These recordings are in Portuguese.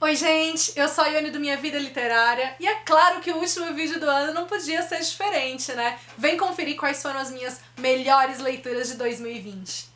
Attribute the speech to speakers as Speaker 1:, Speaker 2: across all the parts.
Speaker 1: Oi gente, eu sou a Ione do Minha Vida Literária e é claro que o último vídeo do ano não podia ser diferente, né? Vem conferir quais foram as minhas melhores leituras de 2020.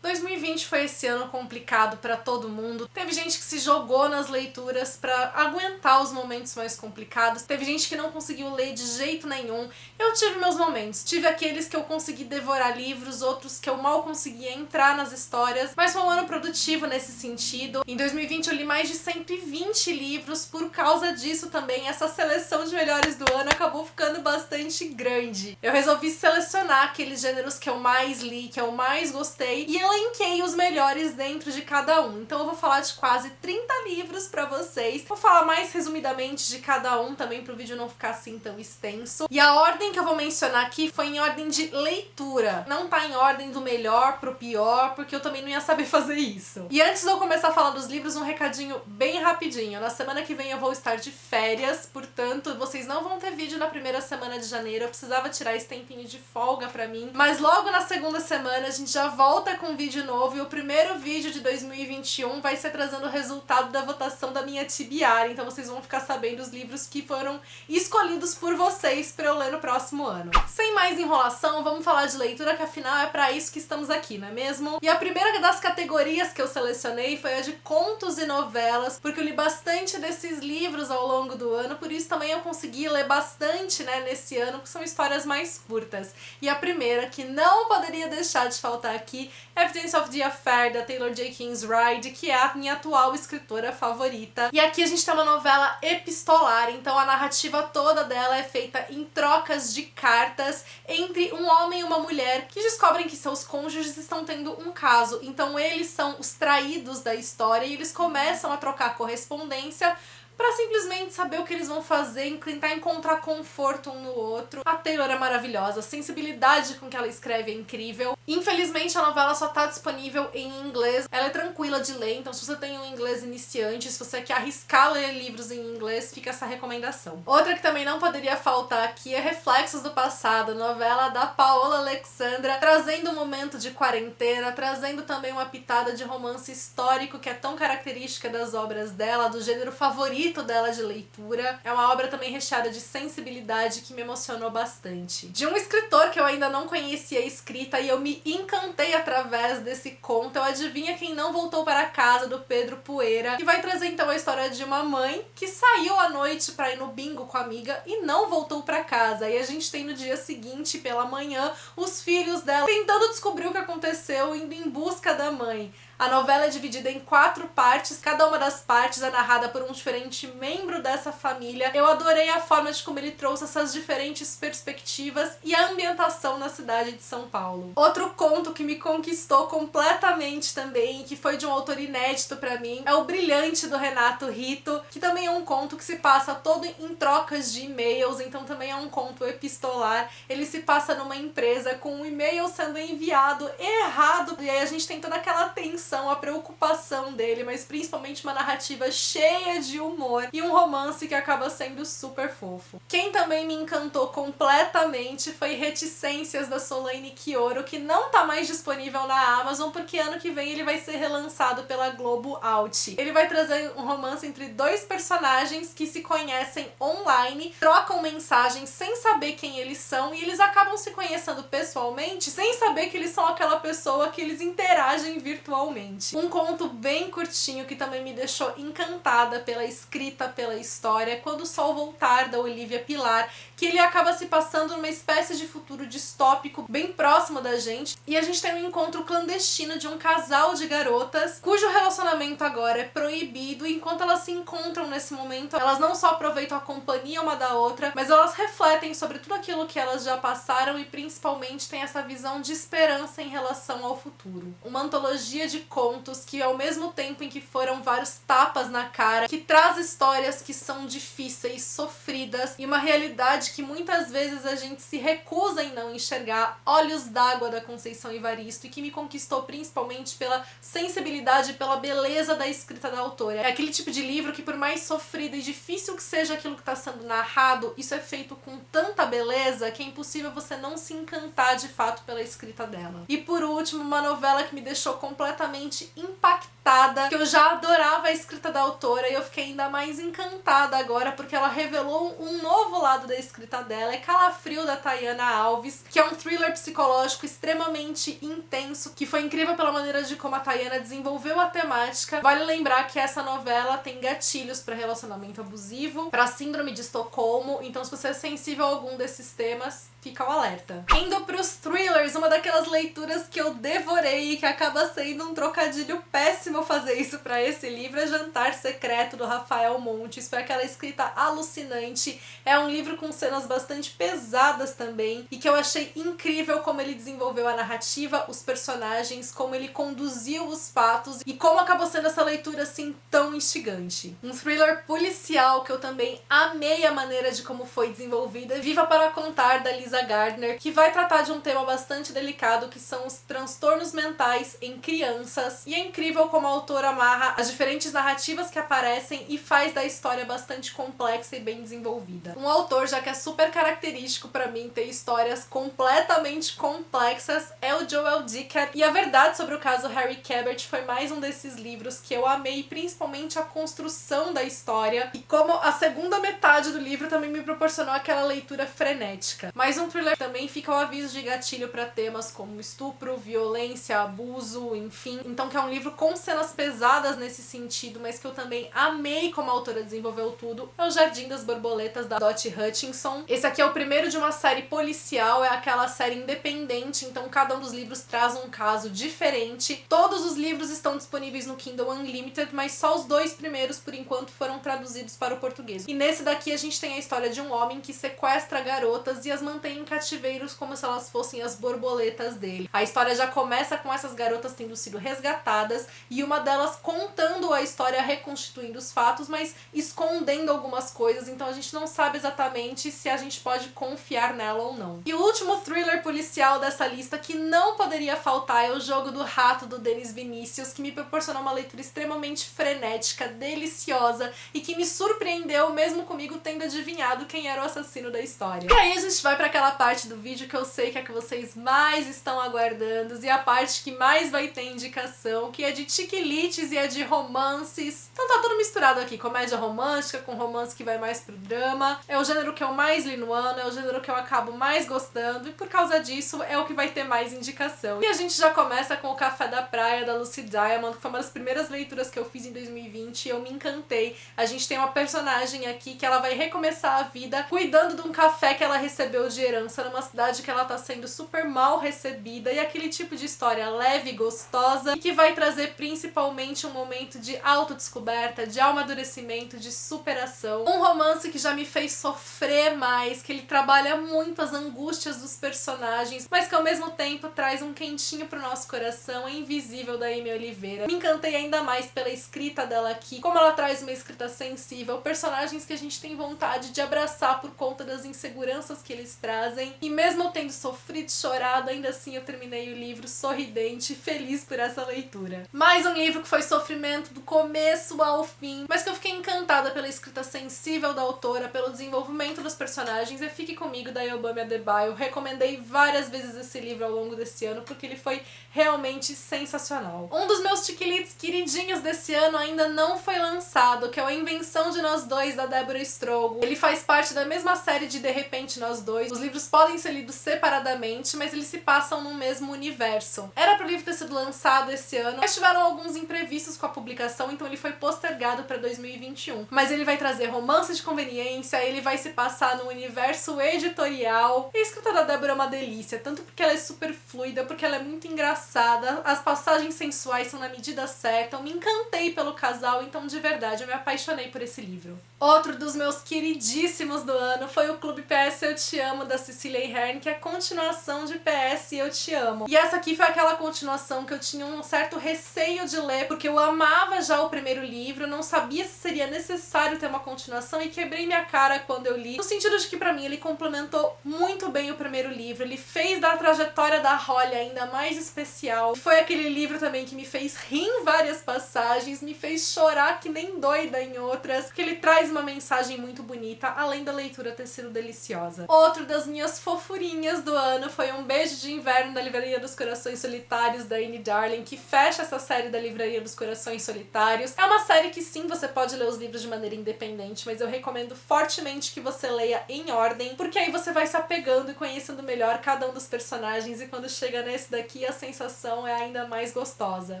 Speaker 1: 2020 foi esse ano complicado pra todo mundo. Teve gente que se jogou nas leituras pra aguentar os momentos mais complicados. Teve gente que não conseguiu ler de jeito nenhum. Eu tive meus momentos. Tive aqueles que eu consegui devorar livros, outros que eu mal conseguia entrar nas histórias. Mas foi um ano produtivo nesse sentido. Em 2020 eu li mais de 120 livros. Por causa disso também, essa seleção de melhores do ano acabou ficando bastante grande. Eu resolvi selecionar aqueles gêneros que eu mais li, que eu mais gostei, e elenquei os melhores dentro de cada um. Então eu vou falar de quase 30 livros pra vocês. Vou falar mais resumidamente de cada um também pro vídeo não ficar assim tão extenso. E a ordem que eu vou mencionar aqui foi em ordem de leitura. Não tá em ordem do melhor pro pior, porque eu também não ia saber fazer isso. E antes de eu começar a falar dos livros, um recadinho bem rapidinho. Na semana que vem eu vou estar de férias, portanto vocês não vão ter vídeo na primeira semana de janeiro. Eu precisava tirar esse tempinho de folga pra mim. Mas logo na segunda semana a gente já volta com um vídeo novo, e o primeiro vídeo de 2021 vai ser trazendo o resultado da votação da minha TBR, então vocês vão ficar sabendo os livros que foram escolhidos por vocês pra eu ler no próximo ano. Sem mais enrolação, vamos falar de leitura, que afinal é pra isso que estamos aqui, não é mesmo? E a primeira das categorias que eu selecionei foi a de contos e novelas, porque eu li bastante desses livros ao longo do ano, por isso também eu consegui ler bastante, né, nesse ano, porque são histórias mais curtas. E a primeira, que não poderia deixar de faltar aqui, é Evidence of the Affair, da Taylor Jenkins Reid, que é a minha atual escritora favorita. E aqui a gente tem uma novela epistolar, então a narrativa toda dela é feita em trocas de cartas entre um homem e uma mulher que descobrem que seus cônjuges estão tendo um caso. Então eles são os traídos da história e eles começam a trocar correspondência pra simplesmente saber o que eles vão fazer, tentar encontrar conforto um no outro. A Taylor é maravilhosa, a sensibilidade com que ela escreve é incrível. Infelizmente a novela só tá disponível em inglês. Ela é tranquila de ler, então se você tem um inglês iniciante, se você quer arriscar ler livros em inglês, fica essa recomendação. Outra que também não poderia faltar aqui é Reflexos do Passado, novela da Paola Alexandra, trazendo um momento de quarentena, trazendo também uma pitada de romance histórico que é tão característica das obras dela, do gênero favorito dela de leitura. É uma obra também recheada de sensibilidade que me emocionou bastante. De um escritor que eu ainda não conhecia a escrita e eu me encantei através desse conto, eu Adivinha Quem Não Voltou para Casa, do Pedro Poeira, que vai trazer então a história de uma mãe que saiu à noite pra ir no bingo com a amiga e não voltou pra casa. E a gente tem no dia seguinte, pela manhã, os filhos dela tentando descobrir o que aconteceu, indo em busca da mãe. A novela é dividida em 4 partes, cada uma das partes é narrada por um diferente membro dessa família. Eu adorei a forma de como ele trouxe essas diferentes perspectivas e a ambientação na cidade de São Paulo. Outro conto que me conquistou completamente também, que foi de um autor inédito pra mim, é O Brilhante, do Renato Rito, que também é um conto que se passa todo em trocas de e-mails, então também é um conto epistolar. Ele se passa numa empresa com um e-mail sendo enviado errado, e aí a gente tem toda aquela tensão, a preocupação dele, mas principalmente uma narrativa cheia de humor e um romance que acaba sendo super fofo. Quem também me encantou completamente foi Reticências, da Solange Quioro, que não tá mais disponível na Amazon, porque ano que vem ele vai ser relançado pela Globo Out. Ele vai trazer um romance entre 2 personagens que se conhecem online, trocam mensagens sem saber quem eles são, e eles acabam se conhecendo pessoalmente sem saber que eles são aquela pessoa que eles interagem virtualmente. Um conto bem curtinho que também me deixou encantada pela escrita, pela história, Quando o Sol Voltar, da Olivia Pilar, que ele acaba se passando numa espécie de futuro distópico bem próximo da gente, e a gente tem um encontro clandestino de um casal de garotas cujo relacionamento agora é proibido, e enquanto elas se encontram nesse momento, elas não só aproveitam a companhia uma da outra, mas elas refletem sobre tudo aquilo que elas já passaram e principalmente tem essa visão de esperança em relação ao futuro. Uma antologia de contos que, ao mesmo tempo em que foram vários tapas na cara, que traz histórias que são difíceis, sofridas, e uma realidade realidade que muitas vezes a gente se recusa em não enxergar, Olhos d'Água, da Conceição Evaristo, e que me conquistou principalmente pela sensibilidade e pela beleza da escrita da autora. É aquele tipo de livro que, por mais sofrido e difícil que seja aquilo que está sendo narrado, isso é feito com tanta beleza que é impossível você não se encantar de fato pela escrita dela. E por último, uma novela que me deixou completamente impactada, que eu já adorava a escrita da autora e eu fiquei ainda mais encantada agora porque ela revelou um novo lado da escrita dela, é Calafrio, da Tayana Alves, que é um thriller psicológico extremamente intenso, que foi incrível pela maneira de como a Tayana desenvolveu a temática. Vale lembrar que essa novela tem gatilhos para relacionamento abusivo, para síndrome de Estocolmo, então se você é sensível a algum desses temas, fica o alerta. Indo pros thrillers, uma daquelas leituras que eu devorei e que acaba sendo um trocadilho péssimo fazer isso pra esse livro, é Jantar Secreto, do Rafael Montes. Foi aquela escrita alucinante, é um livro com cenas bastante pesadas também, e que eu achei incrível como ele desenvolveu a narrativa, os personagens, como ele conduziu os fatos e como acabou sendo essa leitura assim tão instigante. Um thriller policial que eu também amei a maneira de como foi desenvolvida, Viva para Contar, da Lisa Gardner, que vai tratar de um tema bastante delicado, que são os transtornos mentais em crianças, e é incrível como a autora amarra as diferentes narrativas que aparecem e faz da história bastante complexa e bem desenvolvida. Um autor já que é super característico pra mim ter histórias completamente complexas é o Joel Dicker, e a verdade sobre o caso Harry Cabert foi mais um desses livros que eu amei, principalmente a construção da história e como a segunda metade do livro também me proporcionou aquela leitura frenética. Mas um thriller também fica o aviso de gatilho para temas como estupro, violência, abuso, enfim. Então que é um livro com cenas pesadas nesse sentido, mas que eu também amei como a autora desenvolveu tudo, é O Jardim das Borboletas, da Dottie Hutchinson. Esse aqui é o primeiro de uma série policial, é aquela série independente, então cada um dos livros traz um caso diferente. Todos os livros estão disponíveis no Kindle Unlimited, mas só os 2 primeiros, por enquanto, foram traduzidos para o português. E nesse daqui a gente tem a história de um homem que sequestra garotas e as mantém em cativeiros como se elas fossem as borboletas dele. A história já começa com essas garotas tendo sido resgatadas e uma delas contando a história, reconstituindo os fatos, mas escondendo algumas coisas, então a gente não sabe exatamente se a gente pode confiar nela ou não. E o último thriller policial dessa lista que não poderia faltar é O Jogo do Rato, do Denis Vinicius, que me proporcionou uma leitura extremamente frenética, deliciosa e que me surpreendeu mesmo comigo tendo adivinhado quem era o assassino da história. E aí a gente vai para aquela parte do vídeo que eu sei que é a que vocês mais estão aguardando e a parte que mais vai ter indicação, que é de chiquilites e é de romances. Então tá tudo misturado aqui, comédia romântica com romance que vai mais pro drama. É o gênero que eu mais li no ano, é o gênero que eu acabo mais gostando e por causa disso é o que vai ter mais indicação. E a gente já começa com O Café da Praia, da Lucy Diamond, que foi uma das primeiras leituras que eu fiz em 2020 e eu me encantei. A gente tem uma personagem aqui que ela vai recomeçar a vida cuidando de um café que ela recebeu de herança numa cidade que ela tá sendo super mal recebida, e aquele tipo de história leve, gostosa e que vai trazer principalmente um momento de autodescoberta, de amadurecimento, de superação. Um romance que já me fez sofrer mais, que ele trabalha muito as angústias dos personagens, mas que ao mesmo tempo traz um quentinho pro nosso coração. É Invisível, da Amy Oliveira. Me encantei ainda mais pela escrita dela aqui, como ela traz uma escrita sensível, personagens que a gente tem vontade de abraçar por conta das inseguranças que eles trazem, e mesmo eu tendo sofrido e chorado, ainda assim eu terminei o livro sorridente e feliz por essa leitura. Mais um livro que foi sofrimento do começo ao fim, mas que eu fiquei encantada pela escrita sensível da autora, pelo desenvolvimento dos personagens. E Fique Comigo, da Yobami Adebayo. Recomendei várias vezes esse livro ao longo desse ano porque ele foi realmente sensacional. Um dos meus chiquilites queridinhos desse ano ainda não foi lançado, que é A Invenção de Nós Dois, da Deborah Strogo. Ele faz parte da mesma série de Repente Nós Dois. Os livros podem ser lidos separadamente, mas eles se passam no mesmo universo. Era pro livro ter sido lançado esse ano, mas tiveram alguns imprevistos com a publicação, então ele foi postergado para 2021. Mas ele vai trazer romance de conveniência, ele vai se passar no universo editorial. A escrita da Deborah é uma delícia, tanto porque ela é super fluida, porque ela é muito engraçada, as passagens sensuais são na medida certa. Eu me encantei pelo casal, então de verdade eu me apaixonei por esse livro. Outro dos meus queridíssimos do ano foi o Clube PS Eu Te Amo, da Cecília Ahern, que é a continuação de PS Eu Te Amo. E essa aqui foi aquela continuação que eu tinha um certo receio de ler, porque eu amava já o primeiro livro, não sabia se seria necessário ter uma continuação e quebrei minha cara quando eu li, no sentido de que pra mim ele complementou muito bem o primeiro livro, ele fez da trajetória da Holly ainda mais especial. Foi aquele livro também que me fez rir em várias passagens, me fez chorar que nem doida em outras, porque ele traz uma mensagem muito bonita, além da leitura ter sido deliciosa. Outro das minhas fofurinhas do ano foi Um Beijo de Inverno, da Livraria dos Corações Solitários, da Anne Darling, que fecha essa série da Livraria dos Corações Solitários. É uma série que sim, você pode ler os livros de maneira independente, mas eu recomendo fortemente que você leia em ordem, porque aí você vai se apegando e conhecendo melhor cada um dos personagens, e quando chega nesse daqui a sensação é ainda mais gostosa.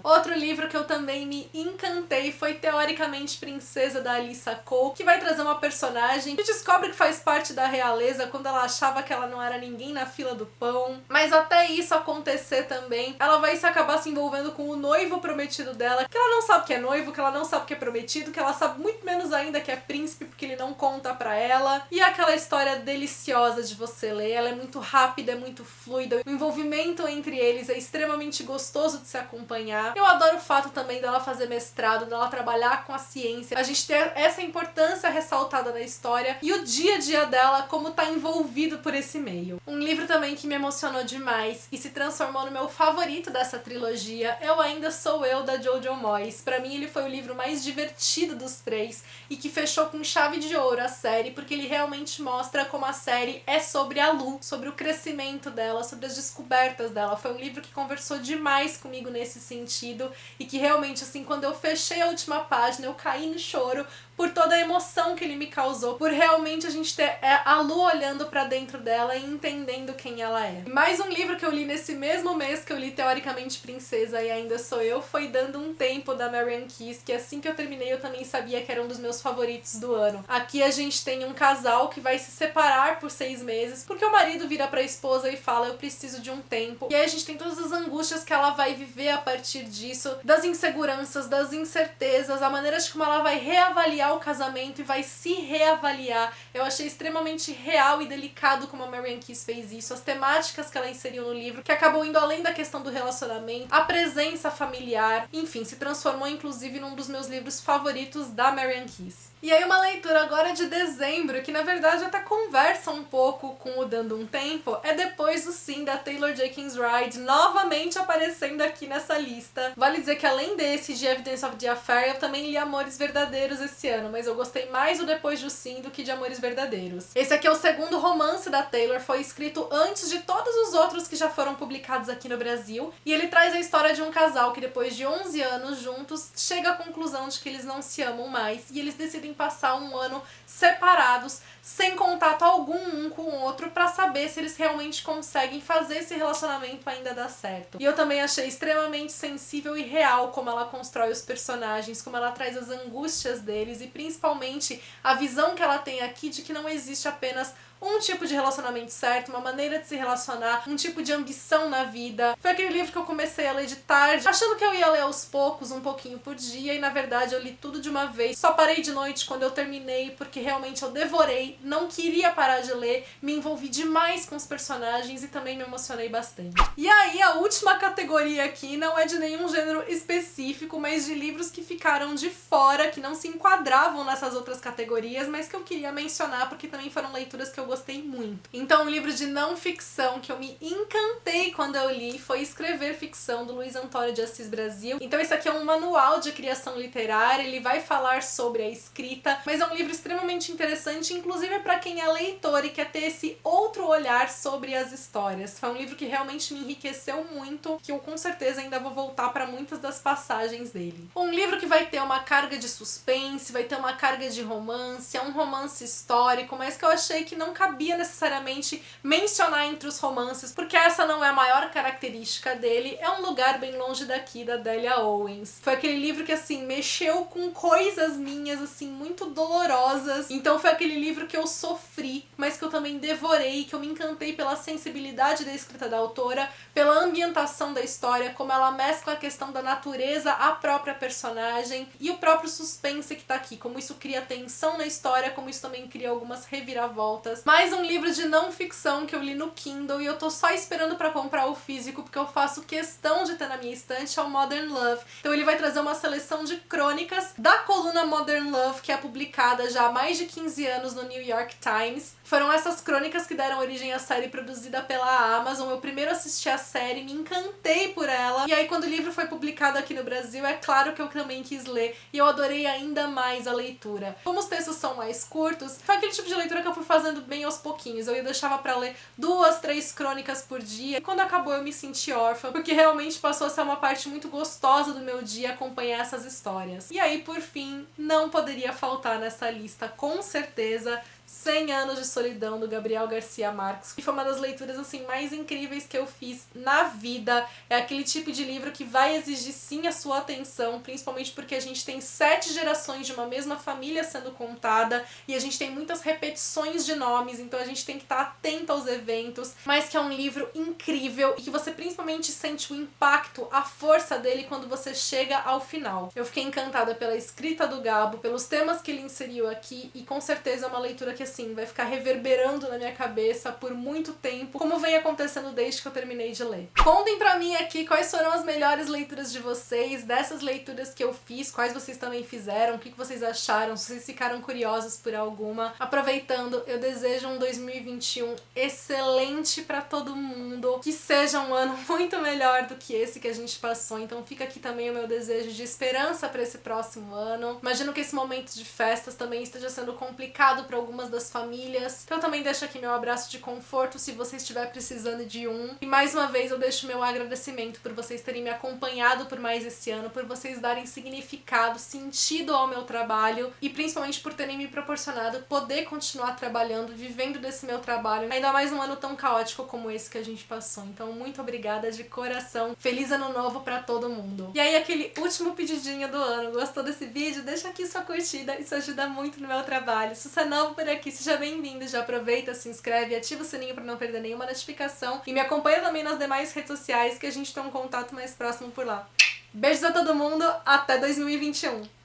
Speaker 1: Outro livro que eu também me encantei foi Teoricamente Princesa, da Alyssa Cole, que vai trazer uma personagem que descobre que faz parte da realeza quando ela achava que ela não era ninguém na fila do pão. Mas até isso acontecer também, ela vai se acabar se envolvendo com o noivo prometido dela, que ela não sabe que é noivo, que ela não sabe que é prometido, que ela sabe muito menos ainda que é príncipe, porque ele não conta pra ela. E aquela história deliciosa de você ler, ela é muito rápida, é muito fluida, o envolvimento entre eles é extremamente gostoso de se acompanhar. Eu adoro o fato também dela fazer mestrado, dela trabalhar com a ciência, a gente ter essa importância ressaltada na história e o dia a dia dela como tá envolvido por esse meio. Um livro também que me emocionou demais e se transformou no meu favorito dessa trilogia é o Ainda Sou Eu, da Jojo Moyes. Pra mim ele foi o livro mais divertido dos três e que fechou com chave de ouro a série, porque ele realmente mostra como a série é sobre a Lu, sobre o crescimento dela, sobre as descobertas dela. Foi um livro que conversou demais comigo nesse sentido e que realmente, assim, quando eu fechei a última página eu caí no choro por toda a emoção que ele me causou, por realmente a gente ter a Lu olhando pra dentro dela e entendendo quem ela é. Mais um livro que eu li nesse mesmo mês que eu li Teoricamente Princesa e Ainda Sou Eu foi Dando um Tempo, da Marian Keyes, que assim que eu terminei eu também sabia que era um dos meus favoritos do ano. Aqui a gente tem um casal que vai se separar por 6 meses, porque o marido vira pra esposa e fala: eu preciso de um tempo. E aí a gente tem todas as angústias que ela vai viver a partir disso, das inseguranças, das incertezas, a maneira de como ela vai reavaliar o casamento e vai se reavaliar. Eu achei extremamente real e delicado como a Marian Keyes fez isso, as temáticas que ela inseriu no livro, que acabou indo além da questão do relacionamento, a presença familiar, enfim, se transformou inclusive num dos meus livros favoritos da Marian Keyes. E aí uma leitura agora de dezembro, que na verdade até conversa um pouco com o Dando um Tempo, é Depois do Sim, da Taylor Jenkins Reid, novamente aparecendo aqui nessa lista. Vale dizer que além desse de Evidence of the Affair, eu também li Amores Verdadeiros esse ano, mas eu gostei mais do Depois do Sim do que de Amores Verdadeiros. Esse aqui é o segundo romance da Taylor, foi escrito antes de todos os outros que já foram publicados aqui no Brasil, e ele traz a história de um casal que depois de 11 anos juntos, chega à conclusão de que eles não se amam mais, e eles decidem passar um ano separados, sem contato algum um com o outro, pra saber se eles realmente conseguem fazer esse relacionamento ainda dar certo. E eu também achei extremamente sensível e real como ela constrói os personagens, como ela traz as angústias deles e principalmente a visão que ela tem aqui de que não existe apenas um tipo de relacionamento certo, uma maneira de se relacionar, um tipo de ambição na vida. Foi aquele livro que eu comecei a ler de tarde, achando que eu ia ler aos poucos, um pouquinho por dia, e na verdade eu li tudo de uma vez. Só parei de noite quando eu terminei, porque realmente eu devorei, não queria parar de ler, me envolvi demais com os personagens e também me emocionei bastante. E aí a última categoria aqui não é de nenhum gênero específico, mas de livros que ficaram de fora, que não se enquadravam nessas outras categorias, mas que eu queria mencionar porque também foram leituras que eu gostei muito. Então, um livro de não ficção que eu me encantei quando eu li foi Escrever Ficção, do Luiz Antônio de Assis Brasil. Então, esse aqui é um manual de criação literária, ele vai falar sobre a escrita, mas é um livro extremamente interessante, inclusive para quem é leitor e quer ter esse outro olhar sobre as histórias. Foi um livro que realmente me enriqueceu muito, que eu com certeza ainda vou voltar para muitas das passagens dele. Um livro que vai ter uma carga de suspense, vai ter uma carga de romance, é um romance histórico, mas que eu achei que não cabia necessariamente mencionar entre os romances, porque essa não é a maior característica dele. É Um Lugar Bem Longe Daqui, da Delia Owens. Foi aquele livro que, assim, mexeu com coisas minhas, assim, muito dolorosas. Então foi aquele livro que eu sofri, mas que eu também devorei, que eu me encantei pela sensibilidade da escrita da autora, pela ambientação da história, como ela mescla a questão da natureza, a própria personagem e o próprio suspense que tá aqui, como isso cria tensão na história, como isso também cria algumas reviravoltas. Mais um livro de não ficção que eu li no Kindle e eu tô só esperando pra comprar o físico, porque eu faço questão de ter na minha estante, é o Modern Love. Então ele vai trazer uma seleção de crônicas da coluna Modern Love, que é publicada já há mais de 15 anos no New York Times. Foram essas crônicas que deram origem à série produzida pela Amazon. Eu primeiro assisti a série, me encantei por ela, e aí quando o livro foi publicado aqui no Brasil, é claro que eu também quis ler, e eu adorei ainda mais a leitura. Como os textos são mais curtos, foi aquele tipo de leitura que eu fui fazendo bem aos pouquinhos. Eu deixava pra ler 2, 3 crônicas por dia, e quando acabou eu me senti órfã, porque realmente passou a ser uma parte muito gostosa do meu dia acompanhar essas histórias. E aí, por fim, não poderia faltar nessa lista, com certeza, 100 Anos de Solidão, do Gabriel Garcia Marques, que foi uma das leituras assim mais incríveis que eu fiz na vida. É aquele tipo de livro que vai exigir sim a sua atenção, principalmente porque a gente tem 7 gerações de uma mesma família sendo contada e a gente tem muitas repetições de nomes, então a gente tem que estar atento aos eventos, mas que é um livro incrível e que você principalmente sente o impacto, a força dele quando você chega ao final. Eu fiquei encantada pela escrita do Gabo, pelos temas que ele inseriu aqui e com certeza é uma leitura que assim, vai ficar reverberando na minha cabeça por muito tempo, como vem acontecendo desde que eu terminei de ler. Contem pra mim aqui quais foram as melhores leituras de vocês, dessas leituras que eu fiz, quais vocês também fizeram, o que vocês acharam, se vocês ficaram curiosos por alguma. Aproveitando, eu desejo um 2021 excelente pra todo mundo, que seja um ano muito melhor do que esse que a gente passou, então fica aqui também o meu desejo de esperança pra esse próximo ano. Imagino que esse momento de festas também esteja sendo complicado pra algumas das famílias. Então eu também deixo aqui meu abraço de conforto se você estiver precisando de um. E mais uma vez eu deixo meu agradecimento por vocês terem me acompanhado por mais esse ano, por vocês darem significado, sentido ao meu trabalho e principalmente por terem me proporcionado poder continuar trabalhando, vivendo desse meu trabalho, ainda mais um ano tão caótico como esse que a gente passou. Então muito obrigada de coração. Feliz ano novo pra todo mundo. E aí aquele último pedidinho do ano. Gostou desse vídeo? Deixa aqui sua curtida, isso ajuda muito no meu trabalho. Se você é novo por aqui, seja bem-vindo, já aproveita, se inscreve, ativa o sininho para não perder nenhuma notificação e me acompanha também nas demais redes sociais que a gente tem um contato mais próximo por lá. Beijos a todo mundo, até 2021!